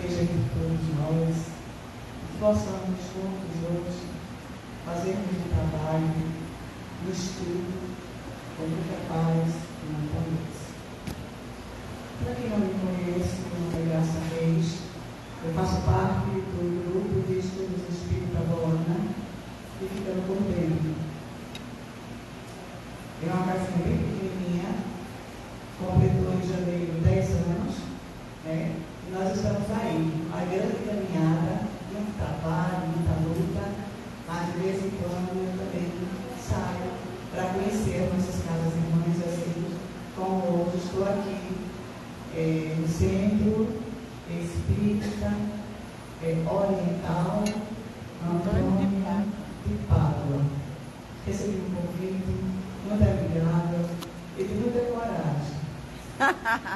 seja entre todos nós, que possamos juntos hoje fazermos o trabalho, o estudo, com muita paz e muita luz. Para quem não me conhece, meu nome é Graça Reis, eu faço parte do grupo de estudos Espírita Boana e fica no Convênio. É uma casinha bem pequenininha, completou em janeiro 10 anos, né? E nós estamos aí, uma grande caminhada, muito trabalho, muita luta, mas de vez em quando eu também saio para conhecer nossas casas irmãs, assim como hoje estou aqui no Centro Espírita Oriental Antônio de Pádua. Recebi um convite muito amigável e de muita coragem,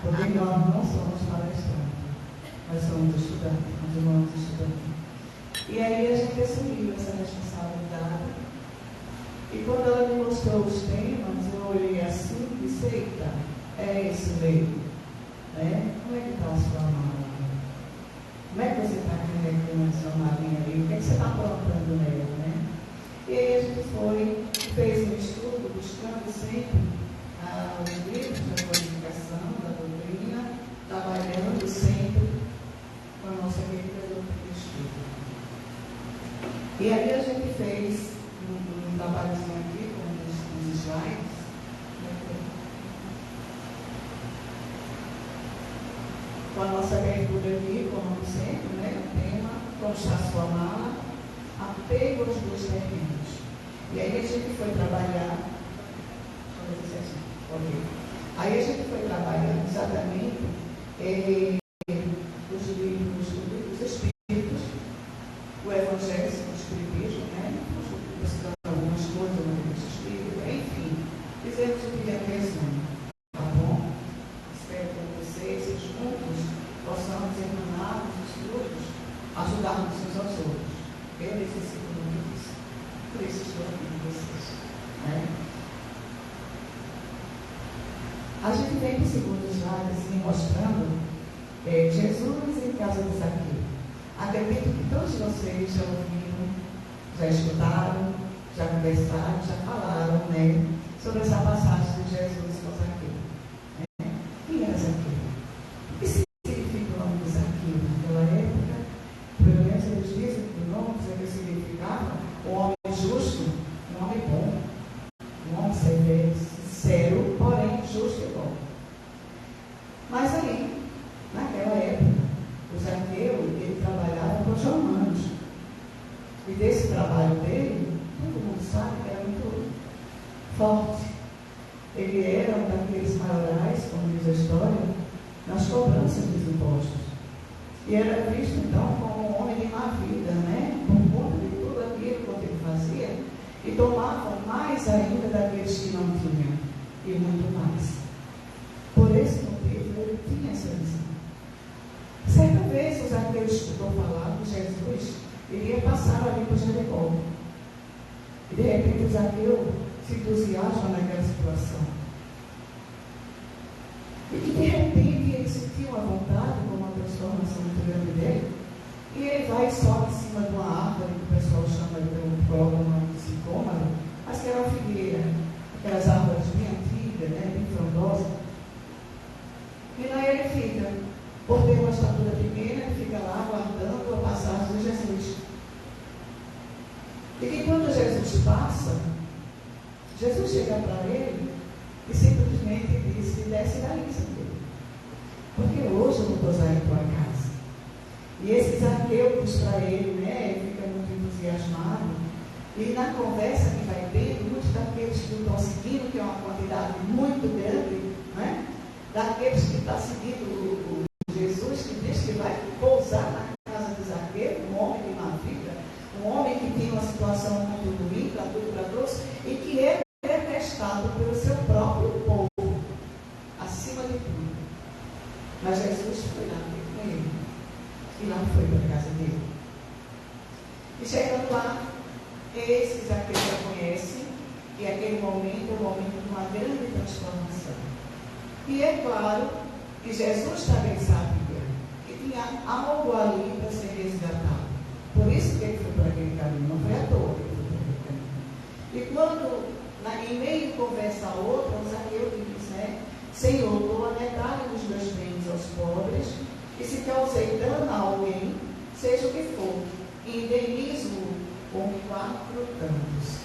porque nós não somos palestrantes, nós somos estudantes, nós irmãos estudantes. E aí a gente assumiu essa responsabilidade. E quando ela me mostrou os temas, eu olhei assim e disse, eita, é isso mesmo. Né? Como é que está a sua mala? Como é que você está carregando a sua malinha ali? O que é que você está aprontando nela? Né? E aí a gente fez um estudo, buscando sempre os livros da codificação, da doutrina, trabalhando sempre com a nossa querida doutrina espírita. E aí a gente fez um trabalhozinho aqui com os slides. Com a nossa abertura aqui, como sempre, né? O tema, como está a sua mala, apego aos dois terrenos. E aí a gente foi trabalhar, aí a gente foi trabalhando exatamente os livros dos Espíritos, o Evangelho segundo o Espiritismo, né? Estudando algumas coisas no livro dos Espíritos, enfim, fizemos um pequeno resumo, tá bom? Espero que vocês juntos possamos terminar os estudos, ajudarmos uns aos outros. Eu necessito muito disso. Por isso estou aqui com vocês. Né? A gente vem para o segundo slide assim, mostrando Jesus em casa de Zaqueu. Acredito que todos vocês já ouviram, já escutaram, já conversaram, já falaram, né, sobre essa passagem de Jesus com Zaqueu. Né? Quem era Zaqueu? O que significa o nome de Zaqueu naquela época? Pelo menos eles dizem que o nome que significava um homem justo, um homem bom, um homem severo, sincero, porém justo e bom. Mas aí, naquela época, o Zaqueu, ele trabalhava com os romanos. E desse trabalho dele, todo mundo sabe que era muito forte. Ele era um daqueles maiorais, como diz a história, nas cobranças dos impostos. E era visto, então, como um homem de má vida, né? Por conta de tudo aquilo que ele fazia. E tomavam mais ainda daqueles que não tinham. E muito mais. Por esse motivo, ele tinha essa visão. Certa vez, o Zaqueu escutou falar que Jesus iria passar ali por Jericó. E de repente, o Zaqueu se entusiasma naquela situação. E que de repente ele sentiu uma vontade, com uma transformação muito grande dele, e ele vai e sobe em cima de uma árvore que o pessoal chama de um prólogo de sicômoro, mas que era uma figueira, aquelas árvores bem antigas, né, bem frondosas. E lá ele fica, por ter uma estatura pequena, ele fica lá aguardando a passagem de Jesus. E que quando Jesus passa, Jesus chega para ele e simplesmente disse, desce daí, Zaqueu, porque hoje eu vou pousar em tua casa. E esse Zaqueu diz para ele, né, ele fica muito entusiasmado, e na conversa que vai tendo, muitos daqueles que estão seguindo, que é uma quantidade muito grande, né, daqueles que estão seguindo o Jesus, que diz que vai pousar na casa de Zaqueu, um homem de má vida, um homem que tinha uma situação muito ruim, para tudo, para todos, e que ele é testado pelo seu próprio povo, acima de tudo. Mas Jesus foi lá com ele, e lá foi para a casa dele. E chegando lá, esse Zaqueu já conhece, e aquele momento é um momento de uma grande transformação. E é claro que Jesus também sabia que tinha algo ali para ser resgatado. Por isso que ele foi para aquele caminho, não foi à toa que ele foi para aquele caminho. E quando, em meio de conversa a outra, o Zaqueu diz, né? Senhor, dou a metade dos meus bens aos pobres, e se causei dano a alguém, seja o que for, indenizo-o com 4 tantos.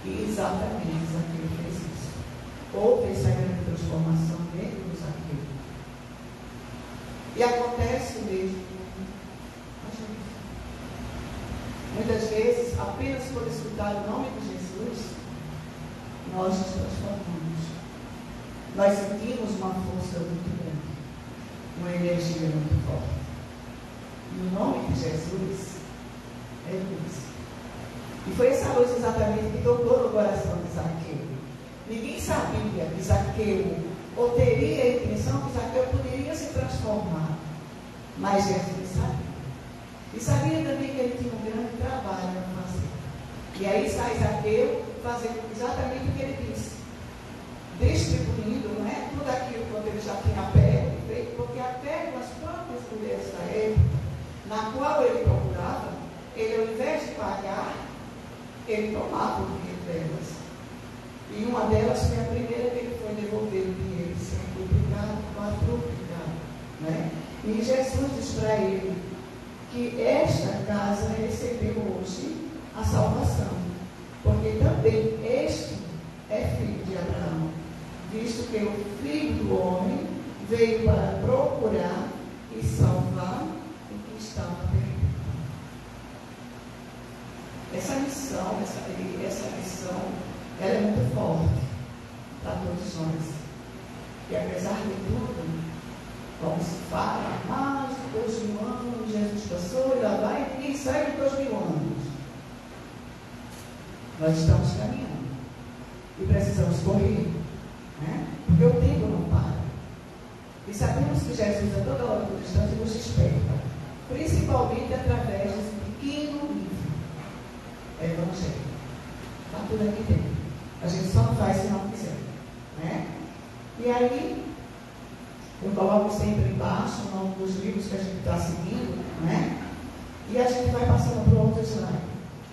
E exatamente Zaqueu fez isso. Houve essa grande transformação dentro do Zaqueu. E acontece mesmo. Muitas vezes, apenas por escutar o nome de Jesus, nós nos transformamos. Nós sentimos uma força muito grande, uma energia muito forte. E o nome de Jesus é luz. E foi essa luz exatamente que tocou no coração de Zaqueu. Ninguém sabia que Zaqueu, ou teria a intenção que Zaqueu poderia se transformar. Mas Jesus sabia. E sabia também que ele tinha um grande trabalho a fazer. E aí sai Zaqueu fazendo exatamente o que ele disse. Distribuindo, não é? Tudo aquilo que ele já tinha pego, porque até com as próprias mulheres da época, na qual ele procurava, ele ao invés de pagar, ele tomava o dinheiro delas. E uma delas foi a primeira que ele foi devolver o dinheiro, sendo duplicado, quadruplicado. Né? E Jesus diz para ele que esta casa recebeu hoje a salvação, porque também este é filho de Abraão, visto que o Filho do Homem veio para procurar e salvar o que estava perdido. Essa missão, ela é muito forte para todos nós. E apesar de tudo, como se fala, mais de 2000 anos, Jesus passou e lá vai, e ninguém sai de 2000 anos. Nós estamos caminhando e precisamos correr, né? Porque o tempo não para. E sabemos que Jesus a toda hora do instante nos desperta, principalmente através desse pequeno livro, Evangelho. Está tudo aqui dentro. A gente só não faz se não quiser, né? E aí eu coloco sempre embaixo o nome dos livros que a gente está seguindo, né? E a gente vai passando para outro slide,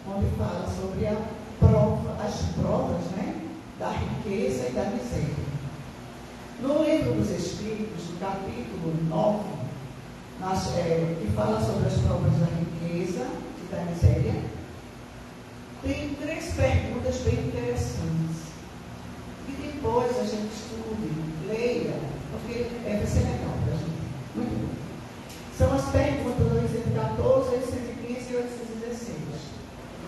onde fala sobre as provas, né? Da riqueza e da miséria. No livro dos Espíritos, no capítulo 9, que fala sobre as provas da riqueza e da miséria, tem 3 perguntas bem interessantes. E depois a gente estude, leia, porque vai ser legal para a gente. Muito bom. São as perguntas 814, 815 e 816.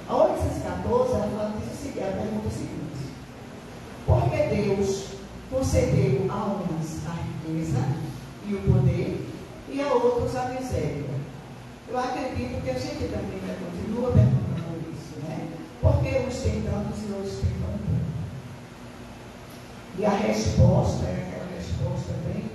A 814, ela fala a pergunta seguinte: por que Deus concedeu a uns a riqueza e o poder e a outros a miséria? Eu acredito que a gente também continua perguntando isso, né? Por que uns têm tantos e outros têm tão pouco? E a resposta é aquela resposta bem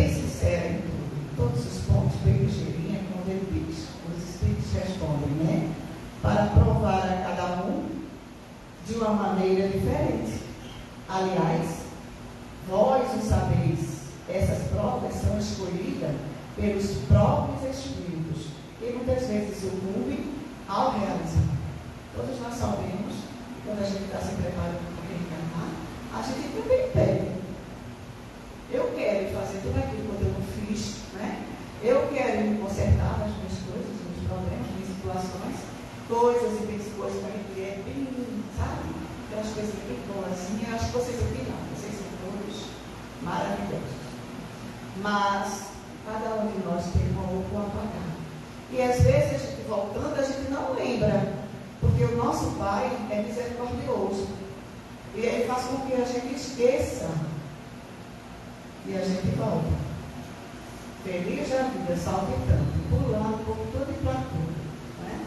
sincera em tudo, todos os pontos bem ligeirinha, como ele diz, os Espíritos respondem, né? Para provar a cada um de uma maneira diferente. Aliás, vós o sabeis, essas provas são escolhidas pelos próprios Espíritos, que muitas vezes sucumbem ao realizar. Todos nós sabemos, quando a gente está se preparando para reencarnar, a gente também pede. Eu quero fazer tudo aquilo que eu não fiz, né? Eu quero me consertar nas minhas coisas, nos problemas, nas situações, coisas e coisas que a gente é bem, sabe? Aquelas coisas bem boazinhas. Acho que vocês aqui não, vocês são todos maravilhosos. Mas cada um de nós tem um pouco a pagar. E às vezes, a gente voltando, a gente não lembra, porque o nosso Pai é misericordioso. E Ele faz com que a gente esqueça. E a gente volta. Feliz da vida, saltitando, pulando por tudo e para tudo. Né?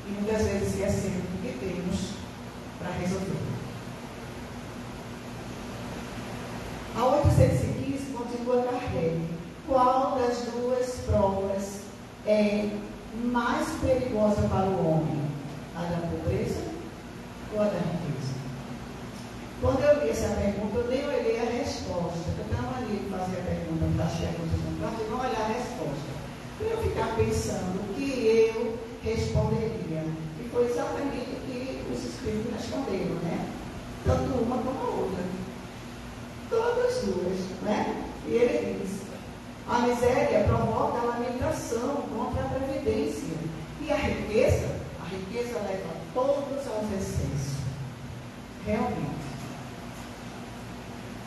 E muitas vezes esquecendo do que temos para resolver. A 815 continua Kardec. Qual das duas provas é mais perigosa para o homem? A da pobreza ou a da riqueza? Quando eu li essa pergunta, eu nem olhei a resposta. Eu estava ali fazer tanto uma como a outra. Todas duas, né? E ele diz: a miséria provoca a lamentação contra a previdência. E a riqueza leva todos aos excessos. Realmente.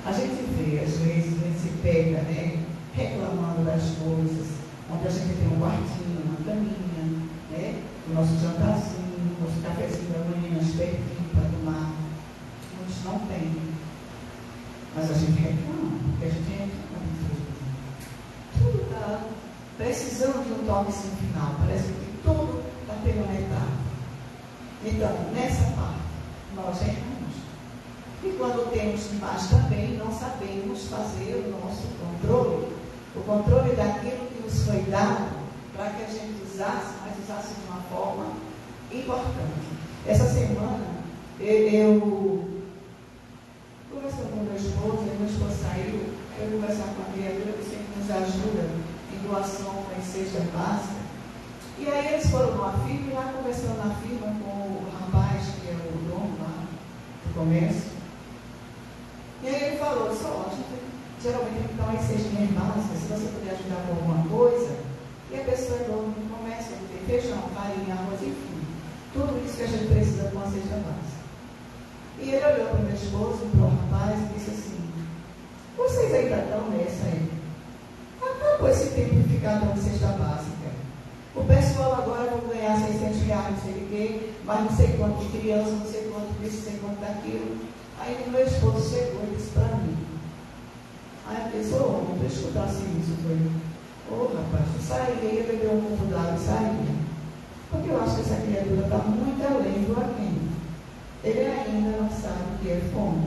A gente vê, às vezes, a gente se pega, né, reclamando das coisas, onde a gente tem um quartinho, uma caminha, né, o nosso jantarzinho, o nosso cafezinho da manhã, espertinho para tomar. Muitos não têm. Mas a gente reclama, porque a gente reclama de tudo está precisando de um toquezinho final. Parece que tudo está pela metade. Então, nessa parte, nós erramos. E quando temos demais também, não sabemos fazer o nosso controle. O controle daquilo que nos foi dado para que a gente usasse, mas usasse de uma forma importante. Essa semana, eu conversando com meu esposo saiu, eu conversar com a criatura que sempre nos ajuda em doação para a cesta básica. E aí eles foram numa firma, e lá conversando na firma com o rapaz, que é o dono lá do comércio. E aí ele falou, só, a gente geralmente então as cestinhas básicas, se você puder ajudar com alguma coisa, e a pessoa é dona do comércio, tem feijão, farinha, arroz, enfim, tudo isso que a gente precisa com a cesta básica. E ele olhou para o meu esposo, para o rapaz, e disse assim: vocês ainda estão nessa aí? Acabou esse tempo de ficar dando cesta básica. O pessoal agora vai ganhar 600 reais, não sei o quê, mas não sei quanto de criança, não sei quanto disso, não sei quanto daquilo. Aí o meu esposo chegou e disse para mim. Aí eu disse: ô, não tu escutasse isso, foi? Ô, rapaz, tu sairia, bebeu um copo d'água e sairia. Porque eu acho que essa criatura está muito além do aquém. Ele ainda não sabe o que é fome.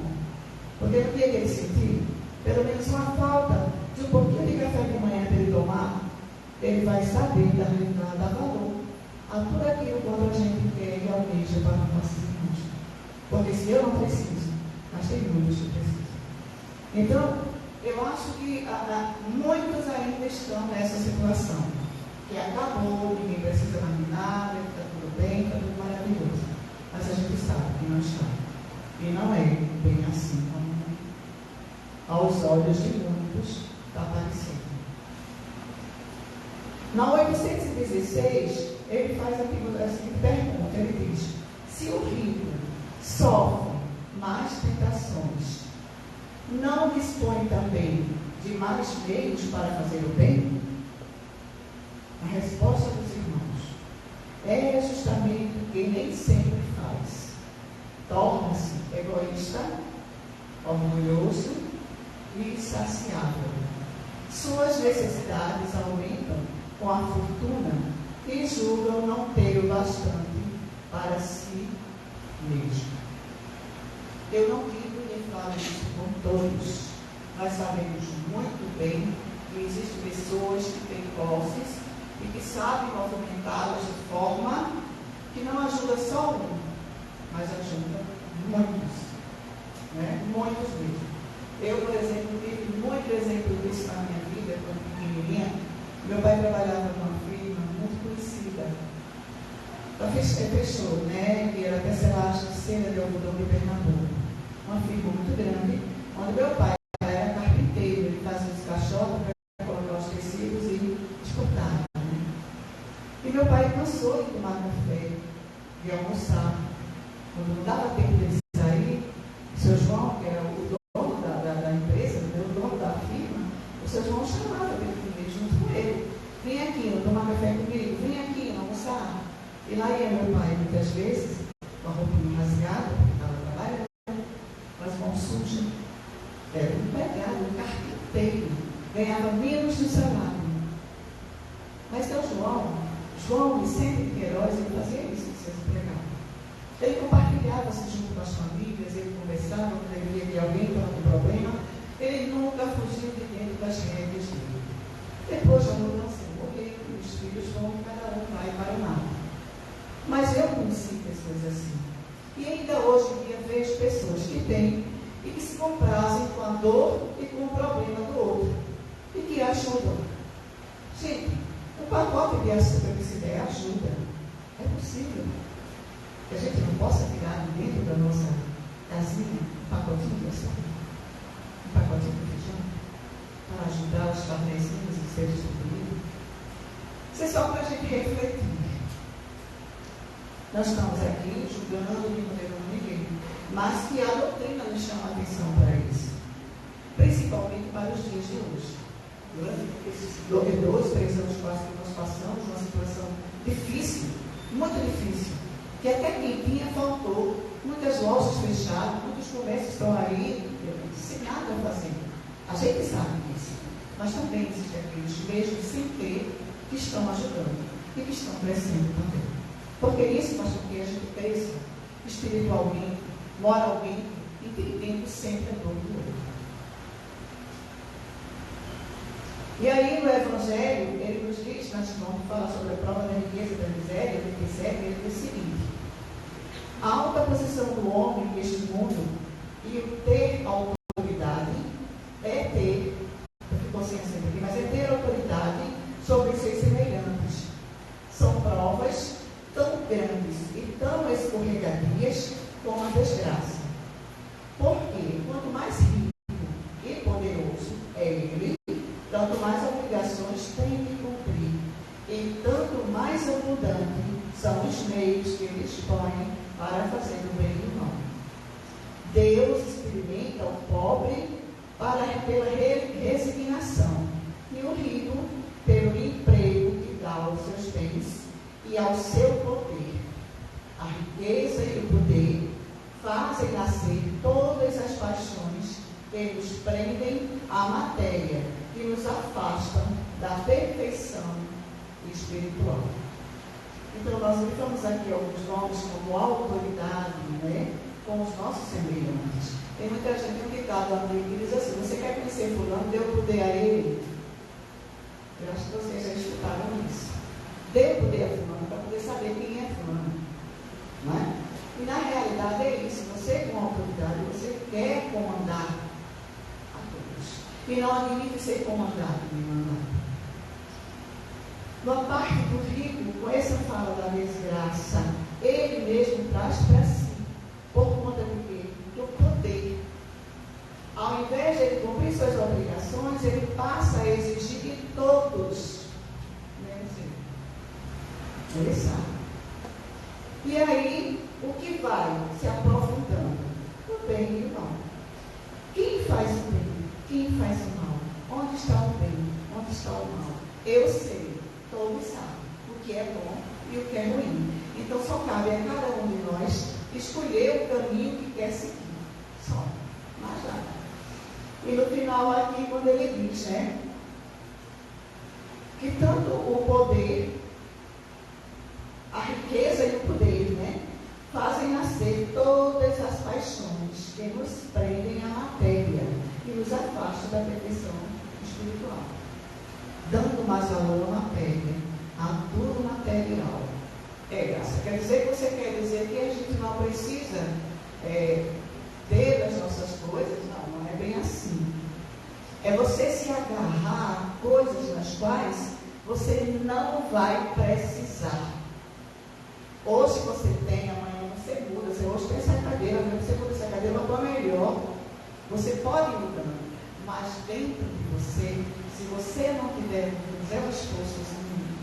Porque no dia que ele sentir, pelo menos uma falta de um pouquinho de café de manhã para ele tomar, ele vai saber dar valor a tudo aquilo quando a gente quer e almeja para nossos irmãos. Porque se eu não preciso, mas tem muitos que precisam. Então, eu acho que muitos ainda estão nessa situação. Que acabou, ninguém precisa mais de nada, está tudo bem, está tudo maravilhoso. Mas a gente sabe que não está. E não é bem assim como aos olhos de muitos está aparecendo. Na 816, ele faz a seguinte pergunta, ele diz: se o rico sofre mais tentações, não dispõe também de mais meios para fazer o bem? A resposta dos irmãos é justamente o que nem sempre faz. Torna-se egoísta, orgulhoso e insaciável. Suas necessidades aumentam com a fortuna e julgam não ter o bastante para si mesmo. Eu não digo nem falo isso com todos. Nós sabemos muito bem que existem pessoas que têm posses e que sabem movimentá-las de forma que não ajuda só um, mas ajuda muitos, né? Muitos mesmo. Eu, por exemplo, tive muito exemplo disso na minha vida, quando pequenininha. Meu pai trabalhava numa firma muito conhecida. Fechou, né? Que era a terceira de algodão de Pernambuco. Uma firma muito grande, onde meu pai era carpinteiro, ele fazia os caixotes para colocar os tecidos e exportar. E meu pai cansou de tomar café, de almoçar. Quando não dava tempo de sair, o seu João, que era o dono da empresa, o dono da firma, o seu João chamava ele comer junto com ele. Vem aqui, não tomar café comigo, vem aqui, não almoçar. E lá ia meu pai, muitas vezes, com a roupinha rasgada, porque estava trabalhando, com as mãos sujas. Era um empregado, um carpinteiro, ganhava menos do salário. Mas então João Vicente Queiroz, ele fazia isso com seus empregados. Ele compartilhava-se junto com as famílias, ele conversava quando ele via que alguém estava com problema, ele nunca fugiu de dentro das regras dele. Depois a mudança morreu, e os filhos vão, cada um vai para o lado. Mas eu conheci pessoas assim. E ainda hoje em dia vejo pessoas que têm e que se comprazem com a dor e com o problema do outro. E que ajudam. Gente, o pacote de açúcar que se der ajuda. É possível. Que a gente não possa tirar de dentro da nossa casinha, um pacotinho de açúcar, um pacotinho de feijão, para ajudar os carnezinhos a serem distribuídos. Isso é só para a gente refletir. Nós estamos aqui julgando e condenando ninguém, mas que a doutrina nos chama a atenção para isso, principalmente para os dias de hoje. Durante esses 2, 3 anos quase que nós passamos, uma situação difícil, muito difícil, que até quem tinha faltou, muitas lojas fechadas, muitos comércios estão aí sem nada a fazer. A gente sabe disso, mas também existem aqueles, mesmo sem ter, que estão ajudando e que estão crescendo também. Porque isso faz com que a gente cresça espiritualmente, moralmente, entendendo sempre a dor do outro. E aí o Evangelho, ele nos diz, nós vamos falar sobre a prova da riqueza e da miséria, ele percebe, ele diz o seguinte: a alta posição do homem neste mundo e o ter autoridade é ter, eu fico consciência aqui, mas é ter autoridade sobre os seus semelhantes. São provas tão grandes e tão escorregadias como a desgraça. Porque quanto mais rico e poderoso é ele, tanto mais obrigações tem que cumprir, e tanto mais abundante são os meios que ele dispõe para fazer o bem do irmão. Deus experimenta o pobre pela resignação, e o rico pelo emprego que dá aos seus bens e ao seu poder. A riqueza e o poder fazem nascer todas as paixões que nos prendem à matéria e nos afastam da perfeição espiritual. Então, nós usamos aqui alguns nomes como autoridade, né? Com os nossos semelhantes. Tem muita gente que está dando e diz assim: você quer conhecer fulano, dê o poder a ele? Eu acho que vocês já escutaram isso. Dê o poder a fulano para poder saber quem é fulano. Não é? E na realidade é isso. Você, com autoridade, você quer comandar a todos. E não admite ser comandado nem mandado. Na parte do rico, com essa fala da desgraça, ele mesmo traz para si, por conta do quê? Do poder. Ao invés de ele cumprir suas obrigações, ele passa a exigir de todos. Ele sabe. E aí, o que vai se aprofundando? O bem e o mal. Quem faz o bem? Quem faz o mal? Onde está o bem? Onde está o mal? Eu sei, todos sabem o que é bom e o que é ruim. Então, só cabe a cada um de nós escolher o caminho que quer seguir. Só. Mais nada. E no final aqui, quando ele diz, né? Que tanto o poder, a riqueza e o poder, né? Fazem nascer todas as paixões que nos prendem à matéria e nos afastam da perfeição espiritual. Dando mais valor à matéria, a tudo material. Graça. Quer dizer que você quer dizer que a gente não precisa ter as nossas coisas? Não, não é bem assim. É você se agarrar a coisas nas quais você não vai precisar. Hoje você tem, amanhã você muda. Você hoje tem essa cadeira, amanhã você muda essa cadeira para melhor. Você pode ir mudando, mas dentro de você, se você não tiver um esforço,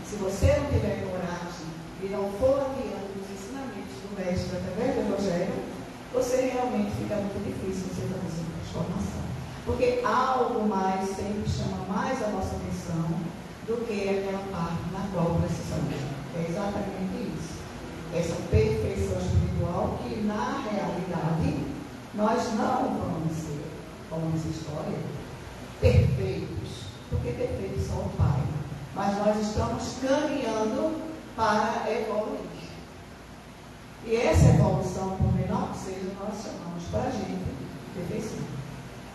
se você não tiver coragem e não for adiante os ensinamentos do Mestre através do Evangelho, você realmente fica muito difícil você fazer essa transformação. Porque algo mais sempre chama mais a nossa atenção do que aquela parte na qual precisamos. É exatamente isso. Essa perfeição espiritual que, na realidade, nós não vamos ser, como diz a história, perfeitos, porque perfeito só o Pai. Mas nós estamos caminhando para evoluir. E essa evolução, por menor que seja, nós chamamos para a gente perfeição.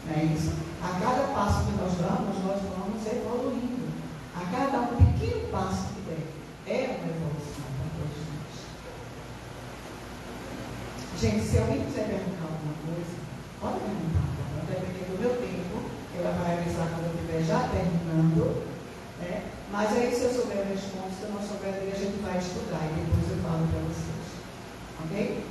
Não é isso? A cada passo que nós damos, nós vamos evoluindo. A cada um pequeno passo que der, é uma evolução para todos nós. Gente, se alguém quiser perguntar alguma coisa, pode perguntar. Dependendo do meu tempo, ela vai avisar quando eu estiver já terminando. Né? Mas aí, se eu souber a resposta, se eu não souber, a gente vai estudar e depois eu falo para vocês. Ok?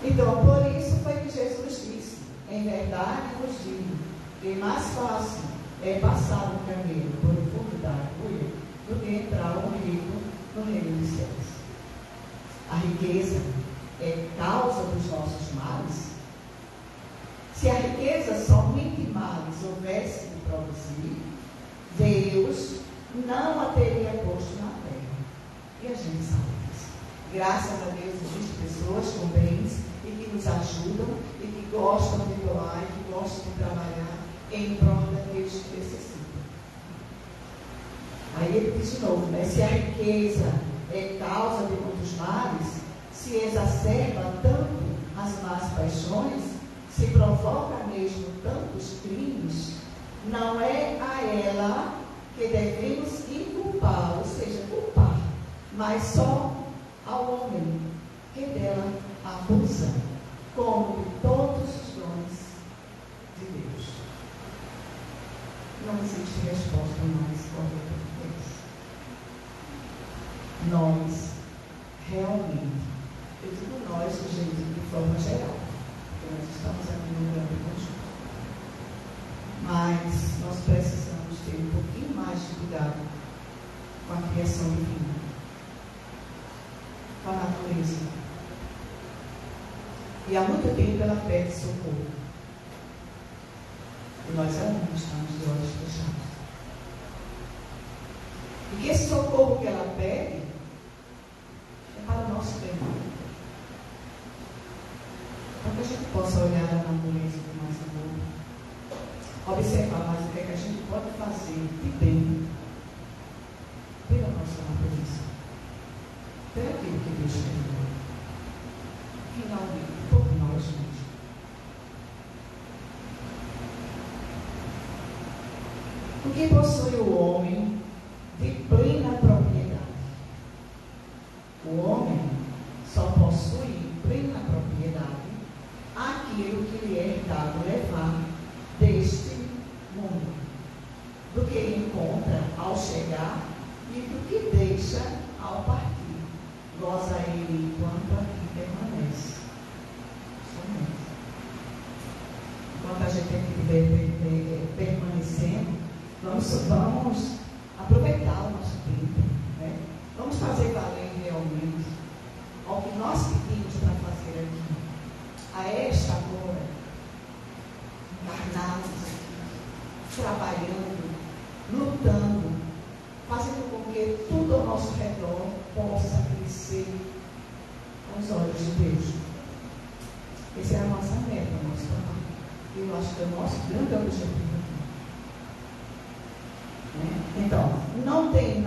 Então, por isso foi que Jesus disse: em verdade vos digo, que mais fácil é passar um camelo por o fundo da agulha do que entrar um rico no reino dos céus. A riqueza é causa dos nossos males? Se a riqueza somente males houvesse de produzir, Deus não a teria posto na terra. E a gente sabe disso. Graças a Deus existem pessoas com bens e que nos ajudam e que gostam de doar e que gostam de trabalhar em prol daqueles que necessitam. Aí ele diz de novo, né? Se a riqueza é causa de muitos males, se exacerba tanto as más paixões, se provoca mesmo tantos crimes, não é a ela que devemos inculpar, ou seja, culpar, mas só ao homem que dela abusa, como de todos os dons de Deus. Não existe resposta mais correta que essa. Nós, realmente, eu digo nós, gente, de forma geral, porque nós estamos aqui no grande conjunto, mas nós precisamos ter um pouquinho mais de cuidado com a criação divina, com a natureza. E há muito tempo ela pede socorro. E nós ainda estamos de olhos fechados. E que esse socorro que ela pede é para o nosso bem. Para que a gente possa olhar a natureza com mais amor, observar mais o que é que a gente pode fazer de bem pela nossa natureza, pelo aquilo que Deus quer. Finalmente, por nós mesmos. O que possui o homem de plena propriedade? O homem só possui em plena propriedade aquilo que lhe é dado levar deste mundo, do que encontra ao chegar e do que deixa ao partir. Goza ele enquanto aqui permanece. Somente. Enquanto a gente aqui permanecendo, vamos aproveitar o nosso tempo, né? Vamos fazer valer realmente ao que nós pedimos para fazer aqui. A esta hora, encarnados aqui, trabalhando, lutando, fazendo com que tudo ao nosso redor possa crescer com os olhos de Deus. Essa é a nossa meta, o nosso trabalho. E eu acho que é o nosso grande objetivo aqui. Né? Então, não tem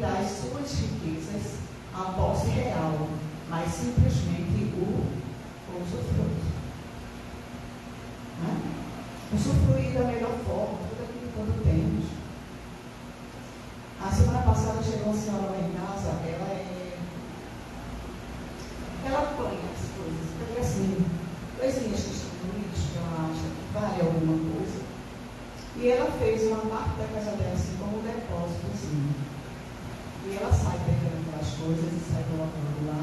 das suas riquezas a posse real, mas simplesmente o usufruto. Né? Usufruir da melhor forma, tudo aquilo que quando temos. A semana passada chegou uma senhora lá em casa, ela apanha as coisas, pega assim, coisinhas que estão no lixo, que ela acha que vale alguma coisa. E ela fez uma parte da casa dela assim como um depósitozinho. E ela sai pegando aquelas coisas e sai colocando lá.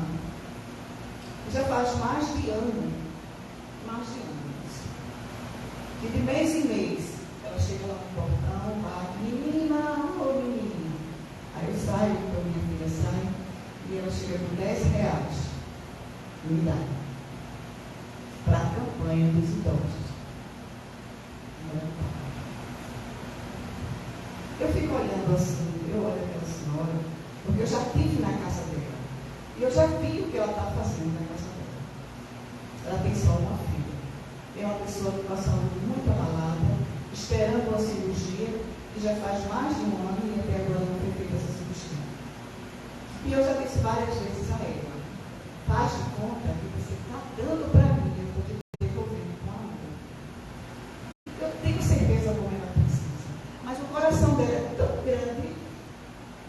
E já faz mais de ano. E de mês em mês, ela chega lá no portão, vai, menina, ô menina. Aí eu saio, então minha filha sai, e ela chega com R$10. Me dá. Para a campanha dos idosos. Eu fico olhando assim, eu olho aquela senhora, porque eu já estive na casa dela. E eu já vi o que ela está fazendo na casa dela. Ela tem só uma filha. É uma pessoa com a saúde muito abalada, esperando uma cirurgia, que já faz mais de um ano e até agora não foi feita essa cirurgia. E eu já disse várias vezes a ela, faz de conta que você está dando para mim, eu estou te devolvendo com amor. Eu tenho certeza como ela precisa. Mas o coração dela é tão grande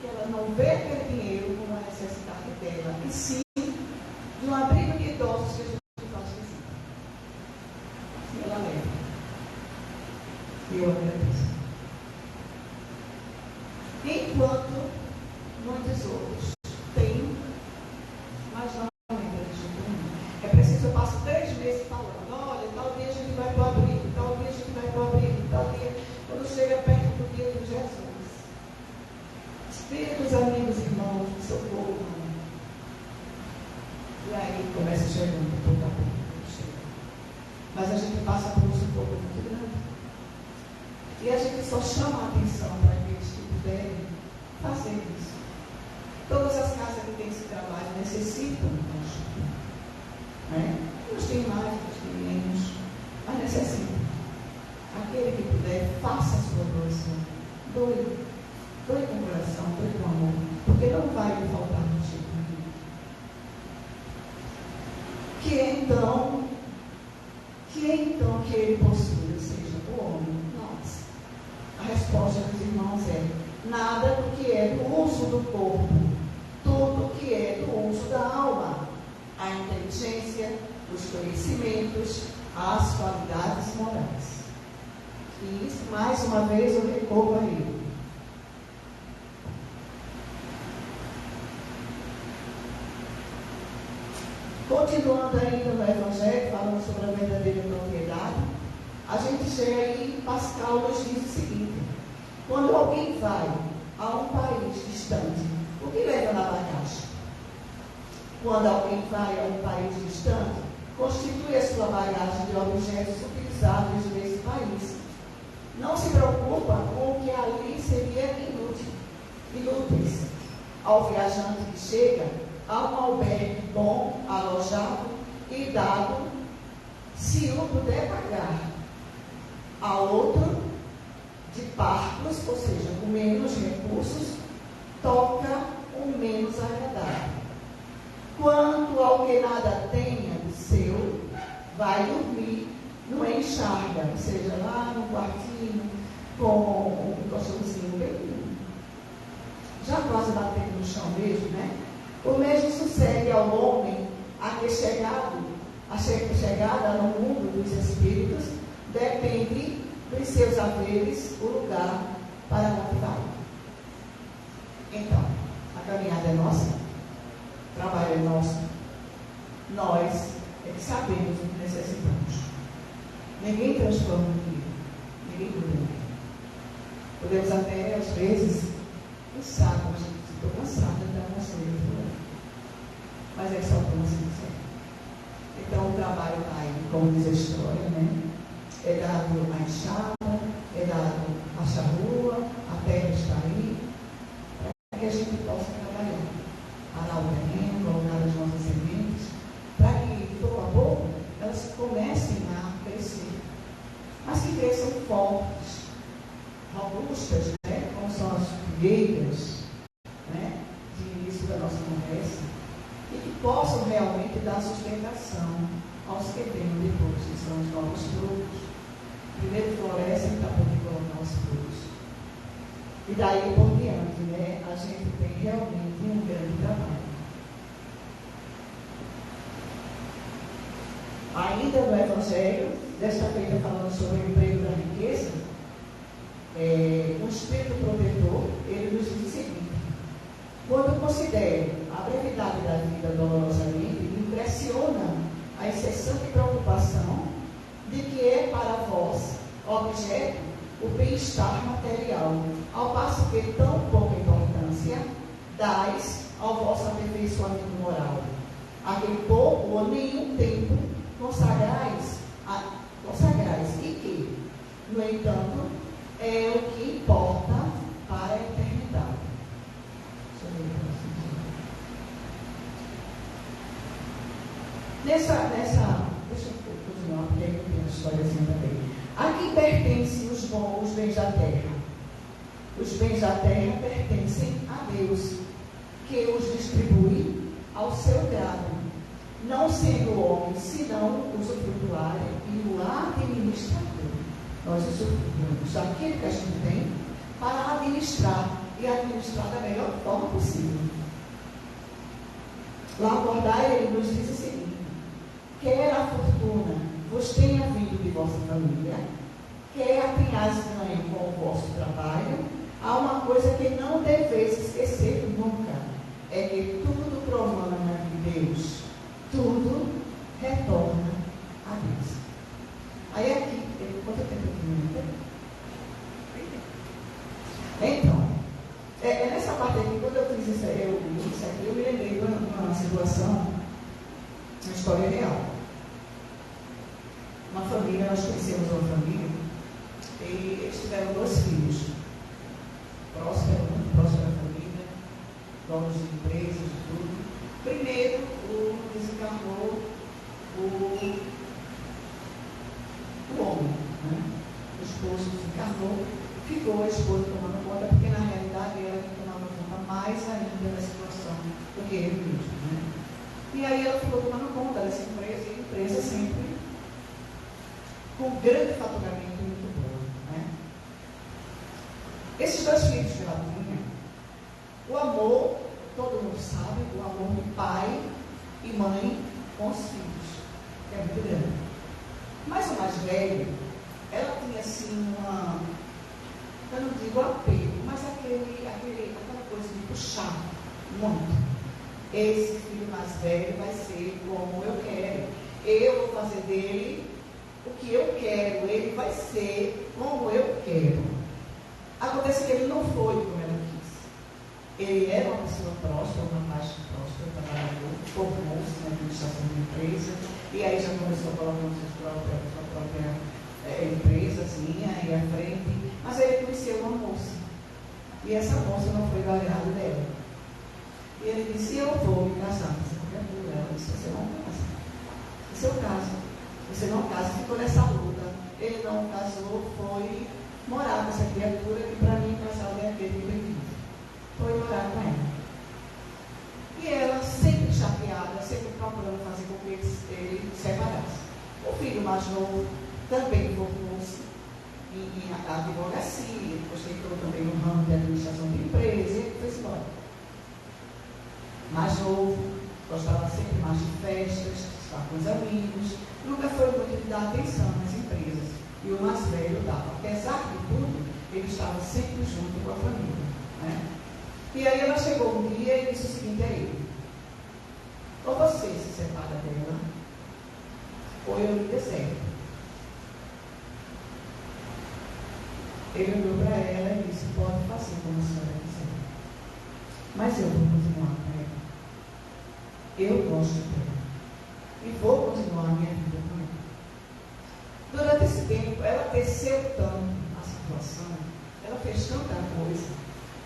que ela não vê aquele dinheiro como a necessidade dela, e sim de um abrigo de idosos que a gente faz visita. E ela leva. E eu agradeço. Enquanto muitos outros têm, mas não lembram de jeito nenhum. É preciso chegando, pouco a pouco chega. Mas a gente passa por um sufoco muito grande. E a gente só chama a atenção para aqueles que puderem fazer isso. Todas as casas que têm esse trabalho necessitam de ajuda. Né? Uns têm mais, uns têm menos, mas necessitam. Aquele que puder, faça a sua doação. Doe com o coração, doe com amor, porque não vai lhe faltar no tipo de vida. Que então que ele possui, seja o homem, nós. A resposta dos irmãos é: nada do que é do uso do corpo, tudo que é do uso da alma, a inteligência, os conhecimentos, as qualidades morais. E isso, mais uma vez, eu recorro a ele. Continuando ainda no Evangelho, falando sobre a verdadeira propriedade, a gente chega aí, Pascal nos diz o seguinte: quando alguém vai a um país distante, o que leva na bagagem? Quando alguém vai a um país distante, constitui a sua bagagem de objetos utilizáveis nesse país. Não se preocupa com o que ali seria inúteis. Ao viajante que chega a um albergue bom, alojado e dado, se o puder pagar. A outro, de parcos, ou seja, com menos recursos, toca o menos agradável. Quanto ao que nada tenha do seu, vai dormir numa encharga, ou seja, lá no quartinho, com um colchãozinho bem, já quase batendo no chão mesmo, né? O mesmo sucede ao homem a chegada no mundo dos espíritos depende dos seus haveres, o lugar para onde vai. Então, a caminhada é nossa, o trabalho é nosso, nós é que sabemos o que necessitamos. Ninguém transforma o dia, ninguém muda. Podemos até, às vezes, cansado, mas estou cansada, então não sei o que. Mas é só como se disser. Então o trabalho está aí, como diz a história, né? É dado a enxada, é dado a charrua, a terra está aí, para que a gente possa trabalhar, arar o terreno, colocar as nossas sementes, para que, pouco a pouco, elas comecem a crescer. Mas que cresçam fortes, robustas, né? Como são as figueiras, né? De início da nossa conversa. E que possam realmente dar sustentação aos que venham depois, que são os novos frutos. Primeiro florescem para poder colocar os frutos. E daí por diante, né, a gente tem realmente um grande trabalho. Ainda no Evangelho, desta feita falando sobre o emprego da riqueza, o Espírito Protetor, ele nos diz o seguinte: quando considero a brevidade da vida dolorosamente, me impressiona a incessante preocupação de que é para vós objeto o bem-estar material, ao passo que tão pouca importância dais ao vosso aperfeiçoamento moral, a que pouco ou nenhum tempo consagrais, e que, no entanto, é o que importa para a eternidade. Deixa eu continuar, porque aí tem uma historiazinha também. A quem pertencem os bens da terra? Os bens da terra pertencem a Deus, que os distribui ao seu grado, não sendo o homem, senão o usufrutuário e o administrador. Nós usufruímos daquilo que a gente tem para administrar, e administrar da melhor forma possível. Lá acordar, ele nos diz o seguinte: quer a fortuna vos tenha vindo de vossa família, quer a tenhais ganho com o vosso trabalho, há uma coisa que não deveis esquecer nunca, é que tudo promana de Deus, tudo retorna a Deus. Aí aqui, quanto tempo aqui? Então, nessa parte aqui, quando eu fiz isso aqui, eu me lembrei de uma situação, uma história real. Uma família, nós conhecemos uma família, e eles tiveram 2 filhos. Próspera, muito próspera família, donos de empresas, de tudo. Primeiro, desencarnou o homem, né? O esposo desencarnou, ficou a esposa tomando conta, porque na realidade ela que tomava conta mais ainda da situação do que ele mesmo, né? E aí ela ficou tomando conta dessa empresa, e a empresa sempre com grande faturamento muito bom, né? Esses 2 filhos que ela tinha, o amor, todo mundo sabe, o amor de pai e mãe com os filhos, que é muito grande. Mas o mais velho, ela tinha assim eu não digo apego, mas aquela coisa de puxar muito. Esse filho mais velho vai ser como eu quero. Eu vou fazer dele o que eu quero, ele vai ser como eu quero. Acontece que ele não foi como ela quis. Ele era uma pessoa próspera, uma parte próspera, trabalhador, formou-se na administração de empresa, e aí já começou a colocar sua própria empresazinha aí à frente, mas aí ele conheceu uma moça, e essa moça não foi do agrado dela. E ele disse: eu vou me casar. Ela disse: você não casa. Esse é o caso. Você não casa, ficou nessa luta. Ele não casou, foi morar com essa criatura, que para mim casado é aquele que foi morar com ela. E ela sempre chateada, sempre procurando fazer com que ele se separasse. O filho mais novo também formou-se em advocacia, depois entrou também no ramo de administração de empresa, e foi embora. Mais novo, gostava sempre mais de festas, de estar com os amigos, nunca foi muito de dar atenção nas empresas. E o mais velho dava. Apesar de tudo, ele estava sempre junto com a família, né? E aí ela chegou um dia e disse o seguinte a ele: ou você se separa dela, ou eu lhe deserto. Ele olhou para ela e disse: pode fazer como a senhora quiser, mas eu vou continuar com ela. Eu gosto dela e vou continuar a minha vida com ela. Durante esse tempo, ela teceu tanto a situação, ela fez tanta coisa,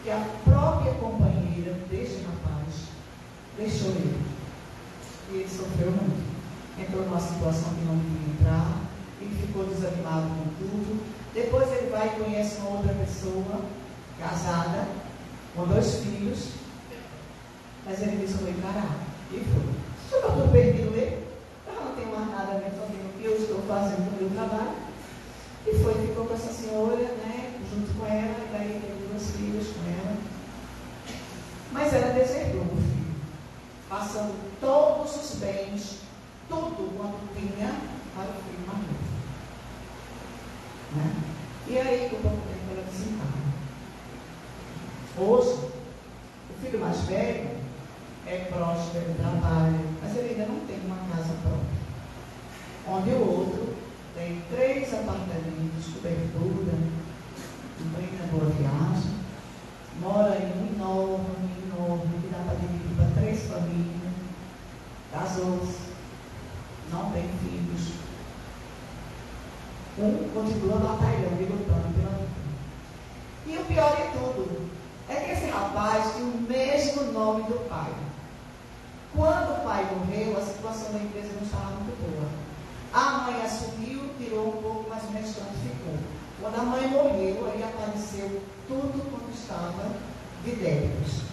que a própria companheira deste rapaz deixou ele. E ele sofreu muito. Entrou numa situação que não devia entrar, ele ficou desanimado com tudo. Depois ele vai e conhece uma outra pessoa, casada, com 2 filhos, mas ele disse: eu vou encarar. E foi. Se eu estou perdido ele, eu não tenho mais nada a ver com o que eu estou fazendo no meu trabalho. E foi, ficou com essa senhora, né, junto com ela, e daí teve 2 filhos com ela. Mas ela desertou o filho, passando todos os bens, tudo quanto tinha, para o filho mais novo. Né? E aí, com pouco tempo, ela desencarna. Hoje, o filho mais velho é próspero, trabalha, mas ele ainda não tem uma casa própria. Onde o outro tem 3 apartamentos, cobertura, emprega boa viagem, mora em um enorme, que dá para dividir para 3 famílias, casou-se, não tem filhos. Um continua batalhando e lutando pela vida. E o pior de tudo é que esse rapaz tinha o mesmo nome do pai. Quando o pai morreu, a situação da empresa não estava muito boa. A mãe assumiu, tirou um pouco, mas o restante ficou. Quando a mãe morreu, aí apareceu tudo quanto estava de débitos.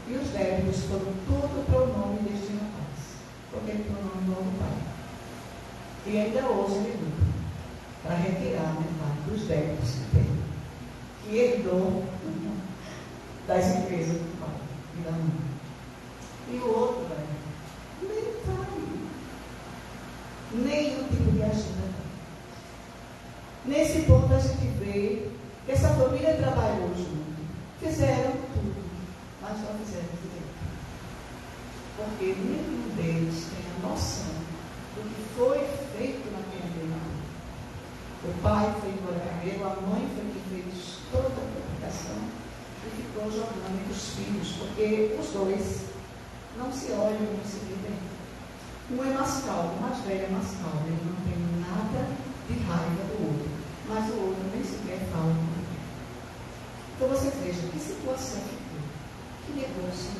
E os débitos foram tudo para o nome deste rapaz, porque ele tinha o nome do pai. E ainda hoje ele luta para retirar metade dos débitos que tem, que herdou das empresas do pai e da mãe. E o outro, nem sabe, nenhum tipo de ajuda. Nesse ponto a gente vê que essa família trabalhou junto, fizeram tudo, mas não fizeram direito. Porque nenhum deles tem a noção do que foi feito naquele momento. O pai foi embora primeiro, a mãe foi que fez toda a complicação e ficou jogando entre os filhos, porque os dois não se olham, não se vê bem. Um é mais calmo, o mais velho é mais calmo, ele não tem nada de raiva do outro, mas o outro nem sequer fala com ele. Então você veja que situação ficou, que negócio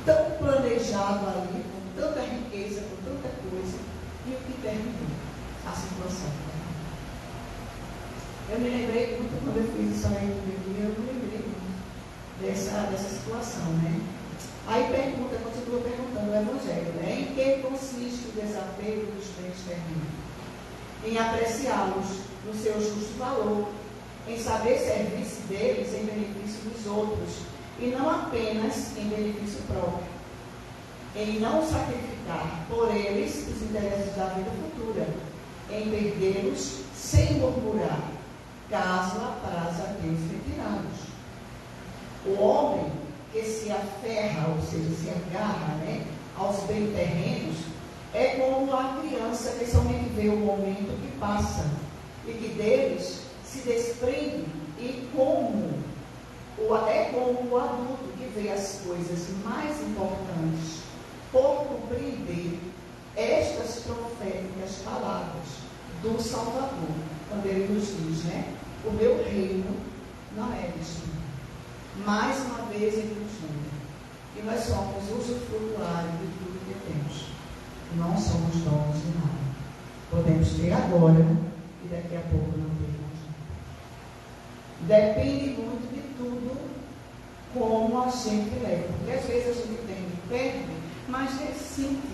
tão planejado ali, com tanta riqueza, com tanta coisa, e o que terminou? A situação. Eu me lembrei muito quando eu fiz isso aí no meu dia, eu me lembrei muito dessa situação, né? Aí continua perguntando o Evangelho, né? Em que consiste o desapego dos bens terrenos? Em apreciá-los no seu justo valor, em saber servir-se deles em benefício dos outros, e não apenas em benefício próprio, em não sacrificar por eles os interesses da vida futura, em perdê-los sem murmurar, caso apraze a Deus retirados. O homem que se aferra, ou seja, se agarra, né, aos bens terrenos, é como a criança que somente vê o momento que passa e que deles se desprende, e é como o adulto que vê as coisas mais importantes por compreender estas proféticas palavras do Salvador, quando ele nos diz, né? O meu reino não é deste mundo. Mais uma vez ele nos lembra que nós somos usufrutuários de tudo que temos. Não somos donos de nada. Podemos ter agora e daqui a pouco não ter mais nada. Depende muito de tudo como a gente leva. Porque às vezes a gente tem e perde, mas sente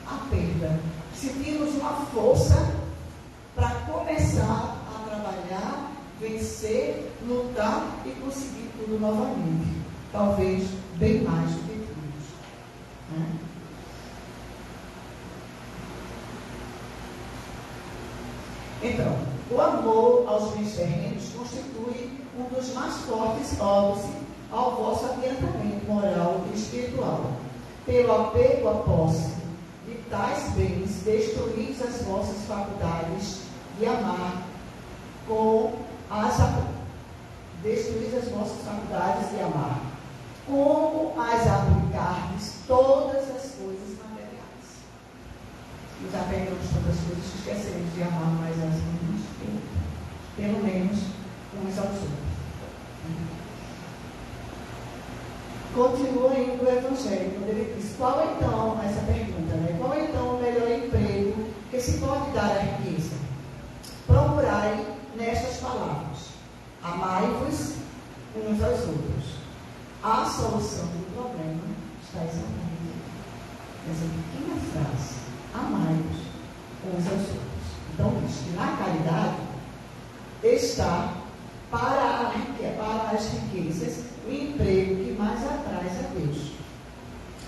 a perda. Sentimos uma força para começar a trabalhar, vencer, lutar e conseguir tudo novamente. Talvez bem mais do que tudo. Né? Então, o amor aos bens terrenos constitui um dos mais fortes óbices ao vosso adiantamento moral e espiritual. Pelo apego à posse de tais bens, destruís as vossas faculdades de amar destruís as vossas faculdades de amar, como as aplicardes todas as coisas materiais. Nos apegamos tantas coisas que esquecemos de amar mais as umas que outras, pelo menos uns aos outros. Continua ainda o Evangelho, quando ele diz, qual então, essa pergunta, né? Qual então o melhor emprego que se pode dar à riqueza? Procurai nestas palavras, amai-vos uns aos outros. A solução do problema está exatamente nessa pequena frase, amai-vos uns aos outros. Então diz que na caridade está para as riquezas o emprego que mais atraz a Deus.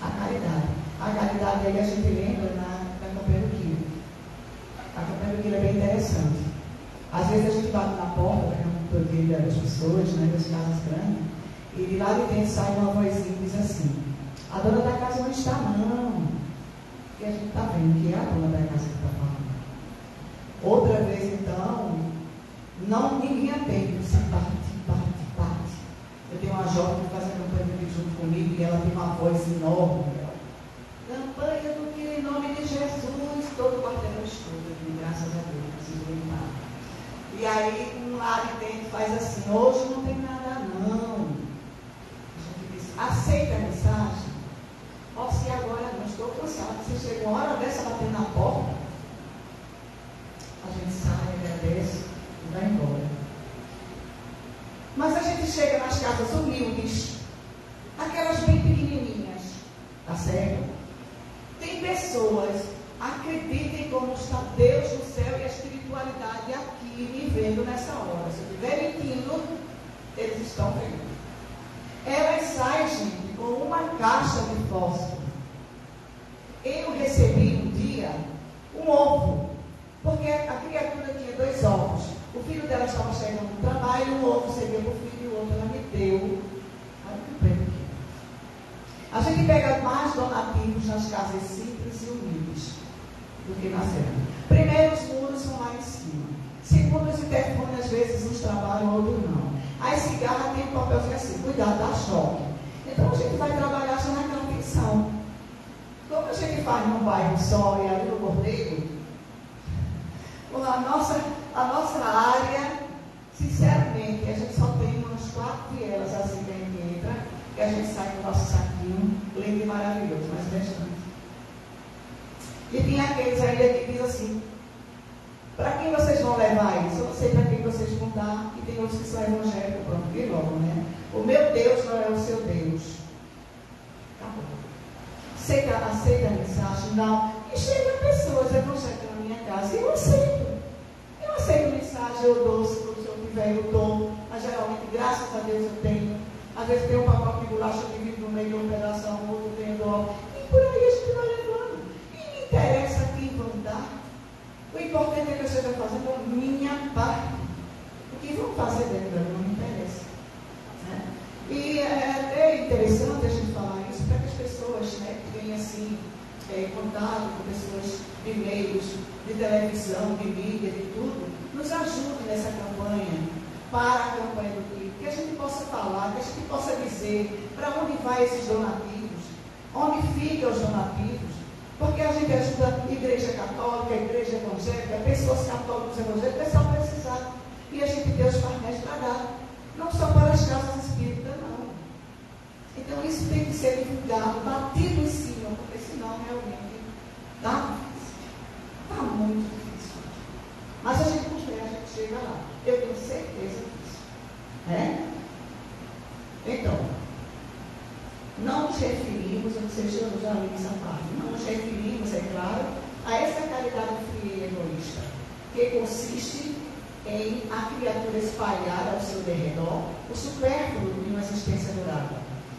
A caridade. A caridade aí a gente lembra da Campeiro. A Campeiro é bem interessante. Às vezes a gente bate na porta das pessoas, né, das casas grandes, e de lá de dentro sai uma vozinha e diz assim, a dona da casa não está não. E a gente está vendo que é a dona da casa que está falando. Outra vez então, ninguém atende, você bate. Eu tenho uma jovem que faz a campanha junto comigo e ela tem uma voz enorme. Campanha do que em nome de Jesus, todo o quarteirão estuda, graças a Deus, não preciso limpar. E aí um lá de dentro faz assim, hoje não tem nada não. A gente diz, aceita a mensagem? Ó, se agora não estou cansada, você chega uma hora dessa batendo na porta, a gente sai, agradece e vai embora. Mas a gente chega nas casas humildes, aquelas bem pequenininhas, tá certo? Tem pessoas, acreditem como está Deus no céu e a espiritualidade aqui me vendo nessa hora. Se eu estiver mentindo, eles estão vendo. Elas saem, gente, com uma caixa de fósforo. Eu recebi um dia um ovo, porque a criatura tinha 2 ovos. O filho dela estava chegando no trabalho, um ovo seria para o filho e o outro ela me deu. A gente pega mais donativos nas casas simples e humildes do que na cidade. Primeiro, os muros são lá em cima. Segundo, os interfones, às vezes, uns trabalham, outros não. As cigarras tem um papelzinho assim, cuidado, dá choque. Então, a gente vai trabalhar só naquela pensão. Como a gente faz num bairro só e ali no Cordeiro, a nossa área, sinceramente, a gente só tem umas 4 vielas assim que a gente entra, que a gente sai com o nosso saquinho, lindo e maravilhoso, mas restante. E tem aqueles ainda que diz assim, para quem vocês vão levar isso? Eu não sei para quem vocês vão dar, e tem outros que são evangélicos, pronto, e logo, né? O meu Deus não é o seu Deus. Acabou. Aceita a mensagem? Não. E chegam pessoas evangélicas na minha casa, e eu aceito. Eu aceito mensagem, eu dou, se o senhor tiver, eu dou. Mas geralmente, graças a Deus, eu tenho. Às vezes tem um pacote de bolacha que vive no meio de um pedaço, um outro tem dó. E por aí a gente vai levando. E me interessa quem vão dar. O importante é que eu esteja fazendo a minha parte. O que vão fazer dentro da minha não me interessa. Né? E é interessante a gente falar isso para que as pessoas, né, que tenham assim, contato com pessoas de meios, de televisão, de mídia, de tudo, nos ajudem nessa campanha, para a campanha do PIB, que a gente possa falar, que a gente possa dizer para onde vai esses donativos, onde ficam os donativos, porque a gente ajuda a igreja católica, a igreja evangélica, pessoas católicas evangélicas, pessoal precisar. E a gente tem os parnéis para dar, não só para as casas espíritas, não. Então isso tem que ser divulgado, batido em cima, porque senão realmente está difícil. Está muito difícil. Mas a gente consegue, a gente chega lá. Eu tenho certeza disso. Né? Então, não nos referimos, ou seja, eu já li essa parte, não nos referimos, é claro, a essa caridade fria e egoísta, que consiste em a criatura espalhar ao seu derredor o supérfluo de uma existência durável.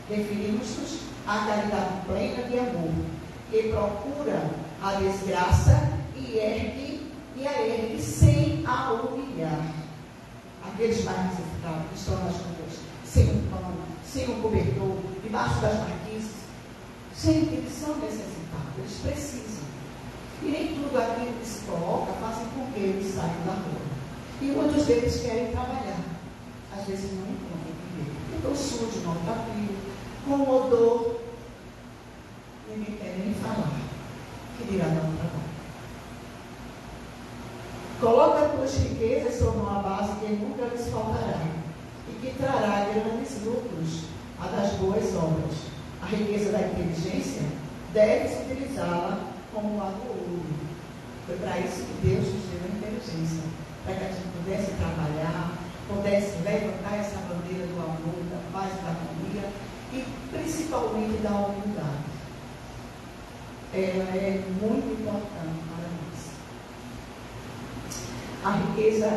Referimos-nos à caridade plena de amor, que procura a desgraça e a ergue sem a humilhar. Aqueles mais necessitados que estão nas ruas, sem um pão, sem um cobertor, debaixo das marquises. Gente, eles são necessitados, eles precisam. E nem tudo aquilo que se coloca fazem com que eles saiam da rua. E muitos deles querem trabalhar. Às vezes não encontram dinheiro. Então sujo, não está frio, com odor. Ninguém quer nem falar. Que dirá dar um trabalho. Coloca as tuas riquezas sobre uma base que nunca lhes faltará e que trará grandes lucros a das boas obras. A riqueza da inteligência deve utilizá-la como a do ouro. Foi para isso que Deus nos deu a inteligência, para que a gente pudesse trabalhar, pudesse levantar essa bandeira do amor, da paz e da harmonia e principalmente da humildade. Ela é muito importante para nós. A riqueza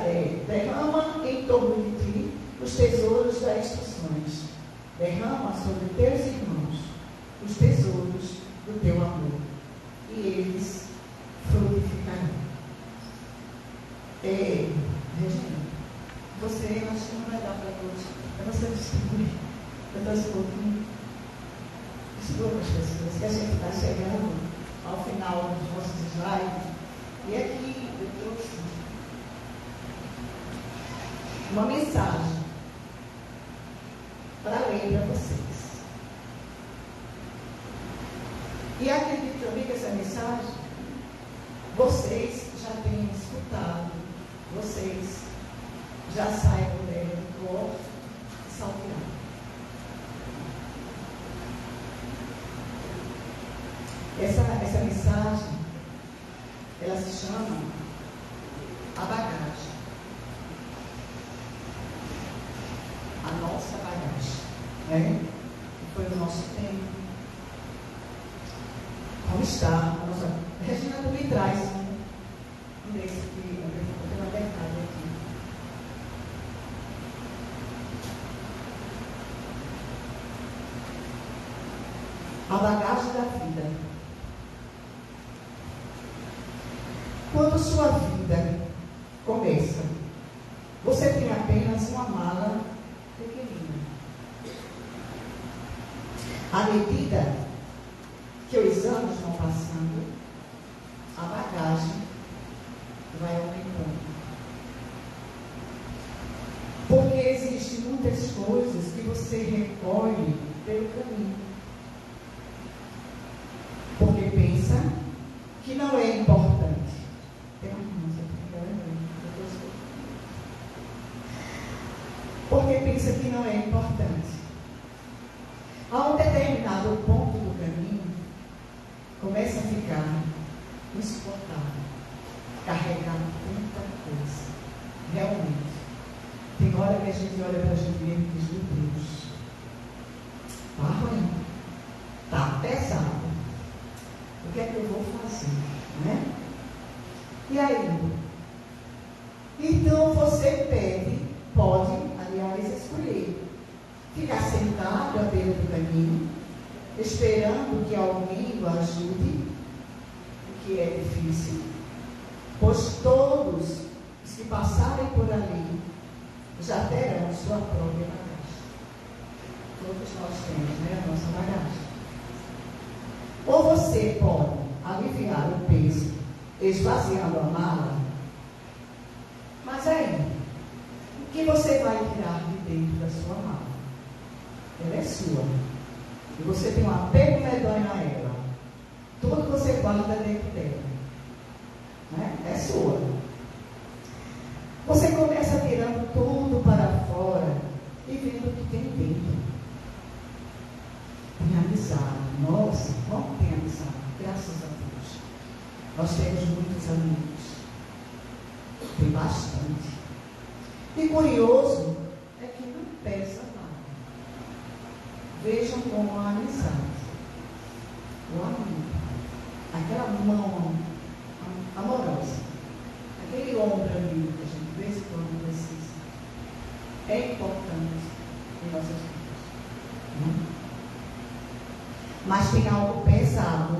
derrama em torno de ti os tesouros das instruções. Derrama sobre teus irmãos os tesouros do teu amor. E eles frutificarão. Regina, você acho que não vai dar para todos. É você distribuir. Eu trouxe um pouquinho. Distribua as pessoas, que a gente está chegando ao final dos nossos slides. E aqui eu trouxe uma mensagem para ler para vocês. E acredito também que essa mensagem vocês já tenham escutado, vocês já saibam dela do corpo e saltear. Essa mensagem, ela se chama a bagagem. A nossa bagagem, né? Que foi o nosso tempo. Como está a nossa... Regina também traz um desse aqui, eu tenho uma detalhe aqui. A bagagem da vida. Quando sua vida começa, você tem apenas uma mala pequenina. À medida que os anos vão passando, a bagagem vai aumentando. Porque existem muitas coisas que você recolhe pelo caminho. Porque pensa que não é importante. A um determinado ponto do caminho, começa a ficar insuportável, carregar muita coisa. Realmente. Tem hora que a gente olha para a gente mesmo e diz, meu Deus, está ruim, está pesado. O que é que eu vou fazer? Né? E aí? Então você pode, aliás, escolher ficar sentado à beira do caminho, esperando que alguém o ajude, o que é difícil, pois todos os que passarem por ali já terão sua própria bagagem. Todos nós temos, né, a nossa bagagem. Ou você pode aliviar o peso, esvaziando a mala, mas aí, o que você vai tirar de dentro da sua mala? Ela é sua. E você tem um apego medonho a ela. Tudo que você guarda dentro dela, né? É sua. Você começa tirando tudo para fora e vendo o que tem dentro. Tem amizade. Nossa, como tem amizade? Graças a Deus. Nós temos muitos amigos. Tem bastante. E curioso é que não pesa nada. Vejam como a amizade, o amigo, aquela mão amorosa, aquele ombro amigo que a gente de vez em quando precisa, é importante em nossas vidas. Mas tem algo pesado.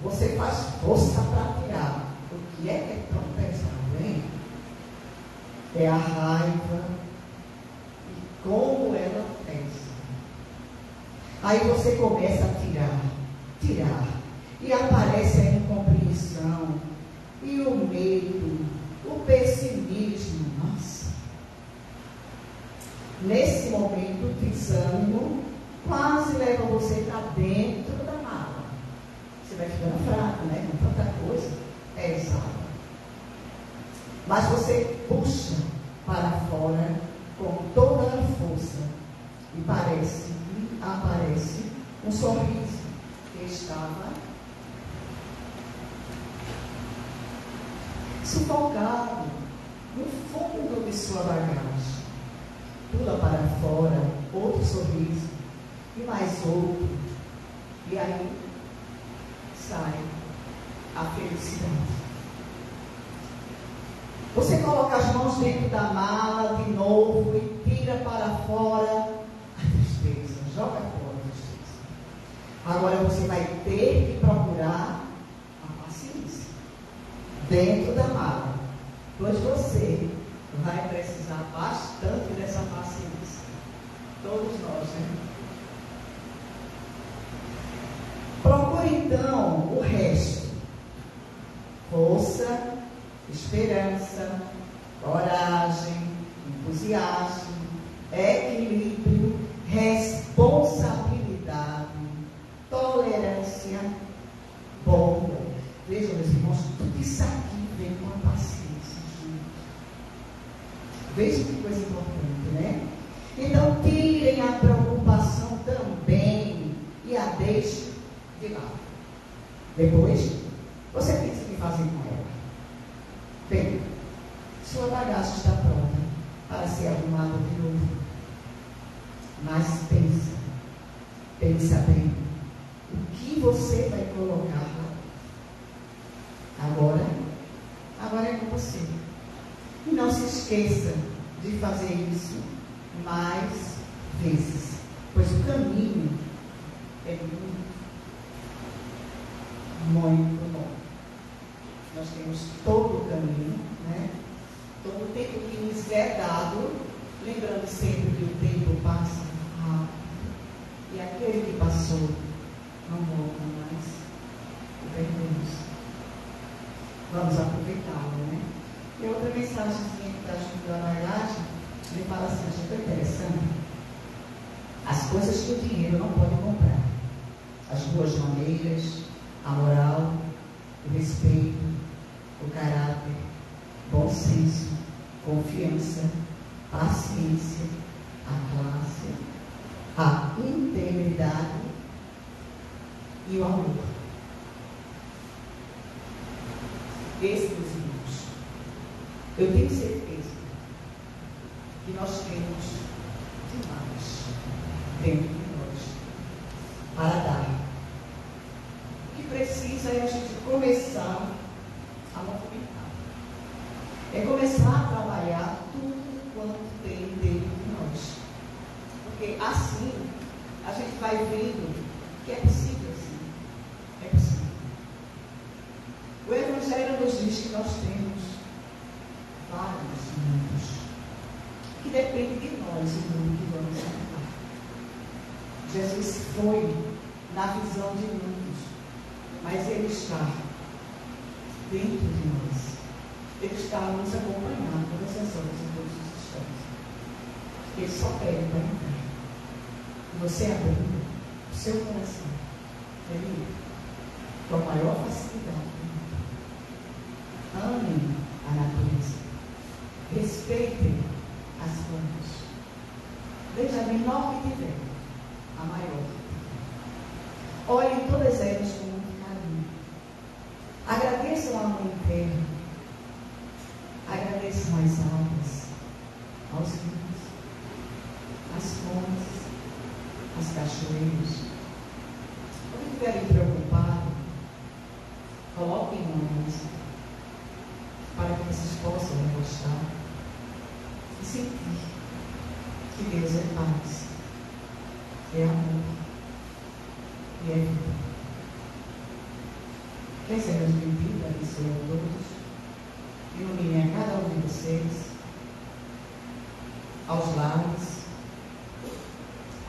Você faz força para tirar. O que é tão pesado, hein? É a raiva e como ela pesa. Aí você começa a tirar. E aparece a incompreensão, e o medo, o pessimismo. Nossa! Nesse momento, o desânimo quase leva você para dentro da mala. Você vai ficando fraco, né? Com tanta coisa. É exato. Mas você puxa para fora com toda a força e aparece um sorriso que estava sufocado no fundo de sua bagagem. Pula para fora, outro sorriso e mais outro. E aí sai a felicidade. Você coloca as mãos dentro da mala de novo e tira para fora a tristeza. Joga fora a tristeza. Agora você vai ter que procurar a paciência dentro da mala. Pois você vai precisar bastante dessa paciência. Todos nós, né? Procure então o resto. Força, esperança, coragem, entusiasmo, equilíbrio, responsabilidade, tolerância, bom. Vejam, meus irmãos, tudo isso aqui vem com a paciência, gente. Vejam que coisa importante, né? Então, tirem a preocupação também e a deixem de lado. Depois, você pensa o que fazer com ela. Bem, sua bagagem está pronta para ser arrumada de novo. Mas pensa bem, o que você vai colocar lá? Agora é com você. E não se esqueça de fazer isso mais vezes, pois o caminho é muito bom. Nós temos todo o caminho, né? Todo o tempo que nos é dado, lembrando sempre que o tempo passa rápido, e aquele que passou não volta mais. Perdemos. Vamos aproveitá-lo, né? E outra mensagenzinha que está junto da bagagem, ele fala assim, acho que é interessante. As coisas que o dinheiro não pode comprar. As boas maneiras, a moral, o respeito, o caráter, bom senso, confiança, paciência, a classe, a integridade e o amor. Esses, meus irmãos, eu tenho certeza que nós temos demais dentro de nós para dar. O que precisa é a gente começar a movimentar. É começar a trabalhar tudo quanto tem dentro de nós. Porque assim a gente vai vendo que é possível, sim. É possível. O Evangelho nos diz que nós temos vários mundos, que depende de nós o mundo que vamos habitar. Jesus foi na visão de muitos, mas Ele está dentro de nós. Ele está nos acompanhando todas as horas e todos os instantes. Ele só pede para entrar. E você abrindo o seu coração, Ele com a maior facilidade. Amem a natureza. Respeitem as plantas. Desde a menor que tiver, a maior. Olhem todas elas com muito carinho. Agradeçam a Mãe Terra. Agradeçam as almas, aos rios, às fontes, às cachoeiras. Quando estiverem preocupados, coloquem uma música para que vocês possam gostar e sentir que Deus é paz, é amor e é vida. Que as servas de vida abençoe a todos, ilumine a cada um de vocês, aos lares,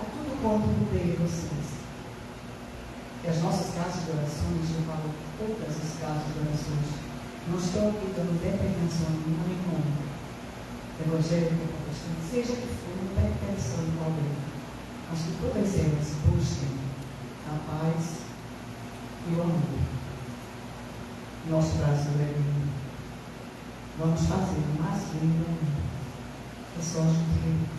a tudo quanto puder vocês. Que as nossas casas de orações, eu falo todas as casas de orações, não estou aqui dando determinação nenhuma, evangélica, protestante, seja que for, não tem pretensão de alguém, mas que todas elas busquem a paz e o amor. Nosso Brasil é lindo. Vamos fazer o mais lindo ainda. É só a gente ver.